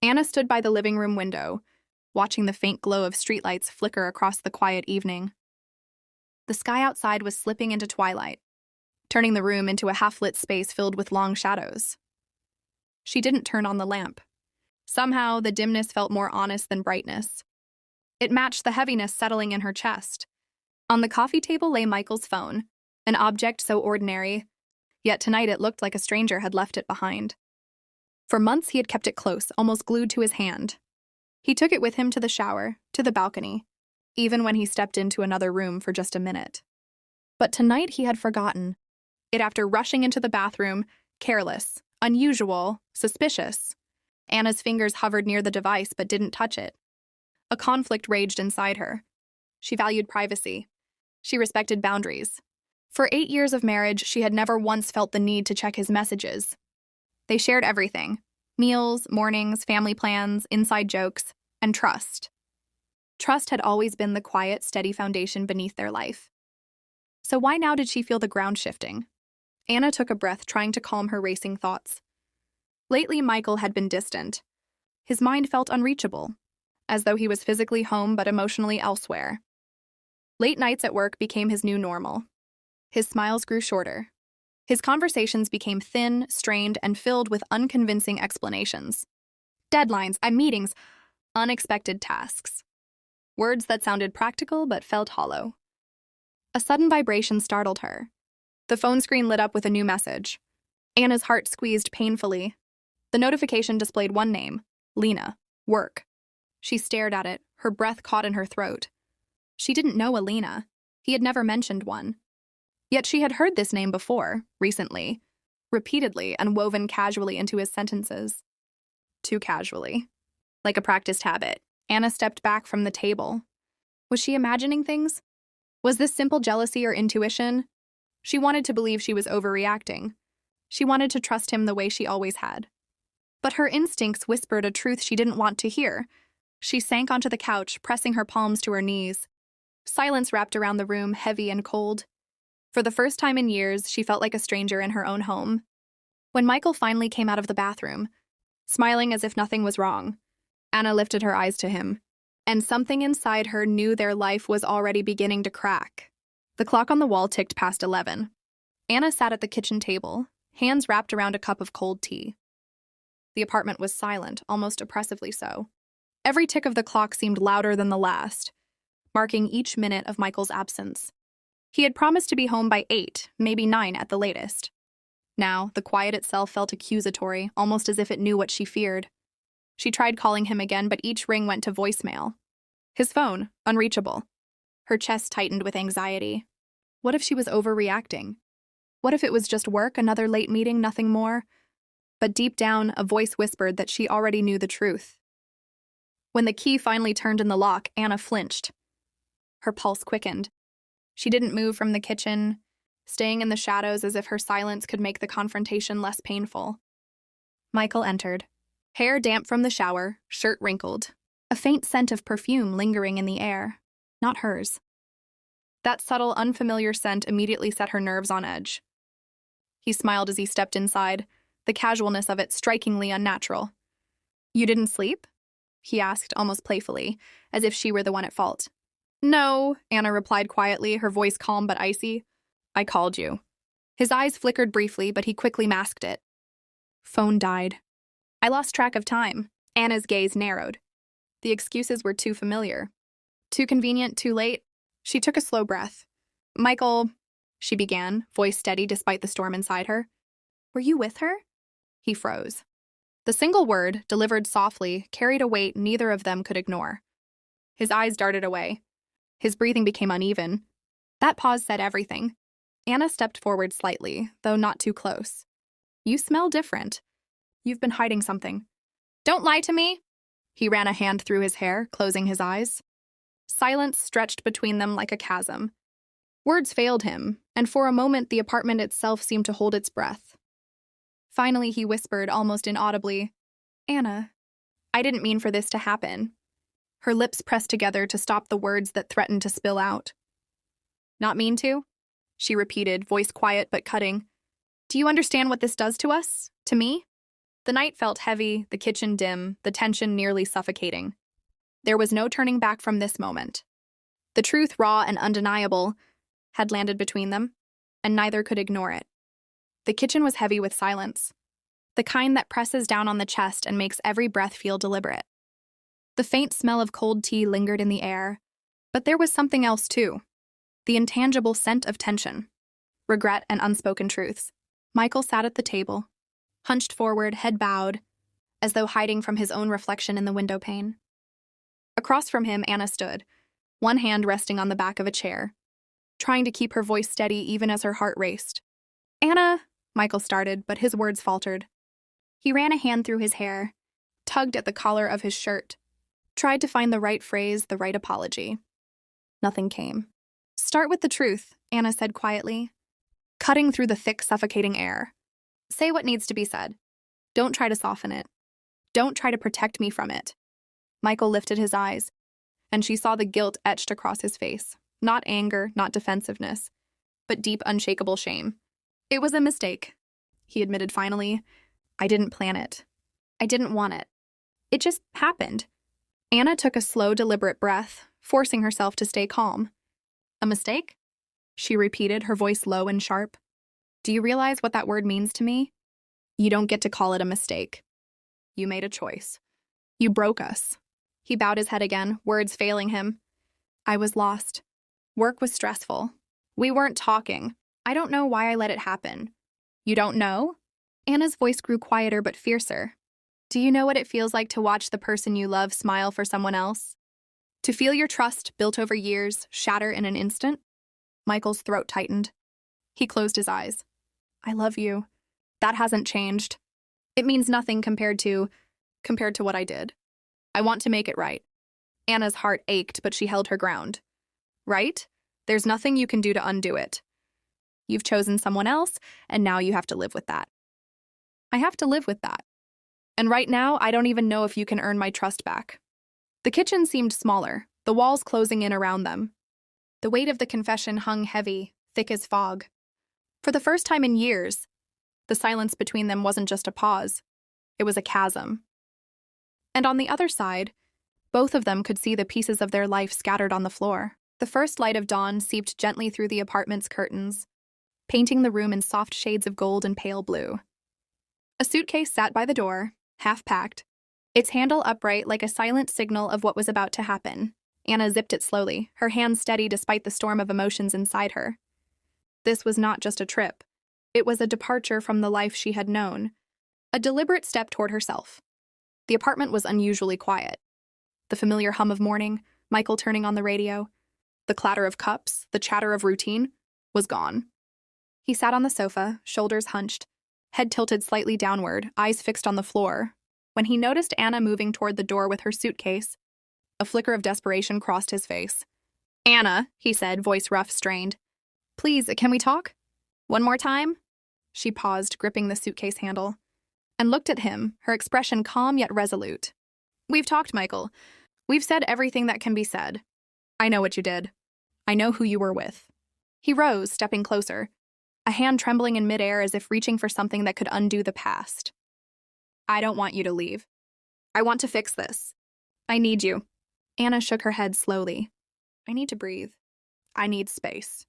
Anna stood by the living room window, watching the faint glow of streetlights flicker across the quiet evening. The sky outside was slipping into twilight, turning the room into a half-lit space filled with long shadows. She didn't turn on the lamp. Somehow, the dimness felt more honest than brightness. It matched the heaviness settling in her chest. On the coffee table lay Michael's phone, an object so ordinary, yet tonight it looked like a stranger had left it behind. For months he had kept it close, almost glued to his hand. He took it with him to the shower, to the balcony, even when he stepped into another room for just a minute. But tonight he had forgotten it after rushing into the bathroom, careless, unusual, suspicious. Anna's fingers hovered near the device but didn't touch it. A conflict raged inside her. She valued privacy. She respected boundaries. For 8 years of marriage, she had never once felt the need to check his messages. They shared everything: meals, mornings, family plans, inside jokes, and trust. Trust had always been the quiet, steady foundation beneath their life. So why now did she feel the ground shifting? Anna took a breath, trying to calm her racing thoughts. Lately, Michael had been distant. His mind felt unreachable, as though he was physically home but emotionally elsewhere. Late nights at work became his new normal. His smiles grew shorter. His conversations became thin, strained, and filled with unconvincing explanations. Deadlines, meetings, unexpected tasks. Words that sounded practical but felt hollow. A sudden vibration startled her. The phone screen lit up with a new message. Anna's heart squeezed painfully. The notification displayed one name: Lena, work. She stared at it, her breath caught in her throat. She didn't know Alina. He had never mentioned one. Yet she had heard this name before, recently, repeatedly and woven casually into his sentences. Too casually. Like a practiced habit, Anna stepped back from the table. Was she imagining things? Was this simple jealousy or intuition? She wanted to believe she was overreacting. She wanted to trust him the way she always had. But her instincts whispered a truth she didn't want to hear. She sank onto the couch, pressing her palms to her knees. Silence wrapped around the room, heavy and cold. For the first time in years, she felt like a stranger in her own home. When Michael finally came out of the bathroom, smiling as if nothing was wrong, Anna lifted her eyes to him, and something inside her knew their life was already beginning to crack. The clock on the wall ticked past 11. Anna sat at the kitchen table, hands wrapped around a cup of cold tea. The apartment was silent, almost oppressively so. Every tick of the clock seemed louder than the last, marking each minute of Michael's absence. He had promised to be home by 8, maybe 9 at the latest. Now, the quiet itself felt accusatory, almost as if it knew what she feared. She tried calling him again, but each ring went to voicemail. His phone, unreachable. Her chest tightened with anxiety. What if she was overreacting? What if it was just work, another late meeting, nothing more? But deep down, a voice whispered that she already knew the truth. When the key finally turned in the lock, Anna flinched. Her pulse quickened. She didn't move from the kitchen, staying in the shadows as if her silence could make the confrontation less painful. Michael entered. Hair damp from the shower, shirt wrinkled. A faint scent of perfume lingering in the air. Not hers. That subtle, unfamiliar scent immediately set her nerves on edge. He smiled as he stepped inside, the casualness of it strikingly unnatural. "You didn't sleep?" he asked, almost playfully, as if she were the one at fault. "No," Anna replied quietly, her voice calm but icy. "I called you." His eyes flickered briefly, but he quickly masked it. Phone died. I lost track of time. Anna's gaze narrowed. The excuses were too familiar. Too convenient, too late. She took a slow breath. "Michael," she began, voice steady despite the storm inside her. "Were you with her?" He froze. The single word, delivered softly, carried a weight neither of them could ignore. His eyes darted away. His breathing became uneven. That pause said everything. Anna stepped forward slightly, though not too close. "You smell different. You've been hiding something." "Don't lie to me!" He ran a hand through his hair, closing his eyes. Silence stretched between them like a chasm. Words failed him, and for a moment the apartment itself seemed to hold its breath. Finally he whispered, almost inaudibly, "Anna, I didn't mean for this to happen." Her lips pressed together to stop the words that threatened to spill out. "Not mean to?" she repeated, voice quiet but cutting. "Do you understand what this does to us? To me? The night felt heavy, the kitchen dim, the tension nearly suffocating. There was no turning back from this moment. The truth, raw and undeniable, had landed between them, and neither could ignore it. The kitchen was heavy with silence, the kind that presses down on the chest and makes every breath feel deliberate. The faint smell of cold tea lingered in the air, but there was something else too. The intangible scent of tension, regret, and unspoken truths. Michael sat at the table, hunched forward, head bowed, as though hiding from his own reflection in the window pane. Across from him, Anna stood, one hand resting on the back of a chair, trying to keep her voice steady even as her heart raced. "Anna," Michael started, but his words faltered. He ran a hand through his hair, tugged at the collar of his shirt, tried to find the right phrase, the right apology. Nothing came. "Start with the truth," Anna said quietly, cutting through the thick, suffocating air. "Say what needs to be said. Don't try to soften it. Don't try to protect me from it." Michael lifted his eyes, and she saw the guilt etched across his face. Not anger, not defensiveness, but deep, unshakable shame. "It was a mistake," he admitted finally. "I didn't plan it. I didn't want it. It just happened." Anna took a slow, deliberate breath, forcing herself to stay calm. "A mistake?" she repeated, her voice low and sharp. "Do you realize what that word means to me? You don't get to call it a mistake. You made a choice. You broke us." He bowed his head again, words failing him. "I was lost. Work was stressful. We weren't talking. I don't know why I let it happen." "You don't know?" Anna's voice grew quieter but fiercer. "Do you know what it feels like to watch the person you love smile for someone else? To feel your trust, built over years, shatter in an instant?" Michael's throat tightened. He closed his eyes. "I love you. That hasn't changed. It means nothing compared to what I did. I want to make it right." Anna's heart ached, but she held her ground. "Right? There's nothing you can do to undo it. You've chosen someone else, and now you have to live with that." "I have to live with that. And right now, I don't even know if you can earn my trust back." The kitchen seemed smaller, the walls closing in around them. The weight of the confession hung heavy, thick as fog. For the first time in years, the silence between them wasn't just a pause. It was a chasm. And on the other side, both of them could see the pieces of their life scattered on the floor. The first light of dawn seeped gently through the apartment's curtains, painting the room in soft shades of gold and pale blue. A suitcase sat by the door, half-packed, its handle upright like a silent signal of what was about to happen. Anna zipped it slowly, her hands steady despite the storm of emotions inside her. This was not just a trip. It was a departure from the life she had known, a deliberate step toward herself. The apartment was unusually quiet. The familiar hum of morning, Michael turning on the radio, the clatter of cups, the chatter of routine, was gone. He sat on the sofa, shoulders hunched, head tilted slightly downward, eyes fixed on the floor. When he noticed Anna moving toward the door with her suitcase, a flicker of desperation crossed his face. "Anna," he said, voice rough, strained. "Please, can we talk? One more time?" She paused, gripping the suitcase handle, and looked at him, her expression calm yet resolute. "We've talked, Michael. We've said everything that can be said. I know what you did. I know who you were with." He rose, stepping closer, a hand trembling in midair as if reaching for something that could undo the past. "I don't want you to leave. I want to fix this. I need you." Anna shook her head slowly. "I need to breathe. I need space.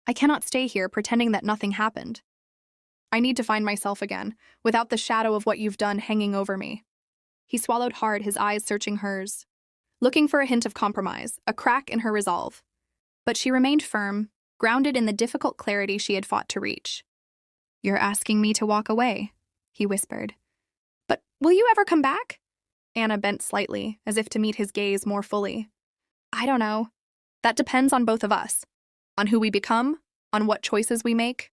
I cannot stay here pretending that nothing happened. I need to find myself again, without the shadow of what you've done hanging over me." He swallowed hard, his eyes searching hers, looking for a hint of compromise, a crack in her resolve. But she remained firm, grounded in the difficult clarity she had fought to reach. "You're asking me to walk away," he whispered. "But will you ever come back?" Anna bent slightly, as if to meet his gaze more fully. "I don't know. That depends on both of us. On who we become, on what choices we make.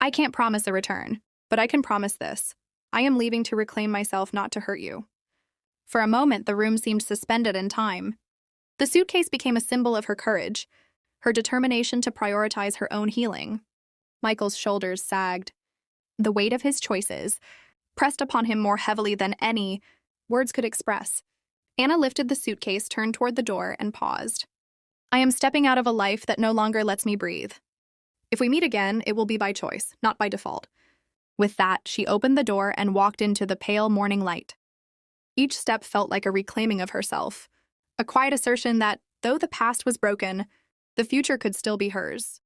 I can't promise a return, but I can promise this. I am leaving to reclaim myself, not to hurt you." For a moment, the room seemed suspended in time. The suitcase became a symbol of her courage, her determination to prioritize her own healing. Michael's shoulders sagged. The weight of his choices pressed upon him more heavily than any words could express. Anna lifted the suitcase, turned toward the door, and paused. "I am stepping out of a life that no longer lets me breathe. If we meet again, it will be by choice, not by default. With that, she opened the door and walked into the pale morning light. Each step felt like a reclaiming of herself, a quiet assertion that, though the past was broken, the future could still be hers.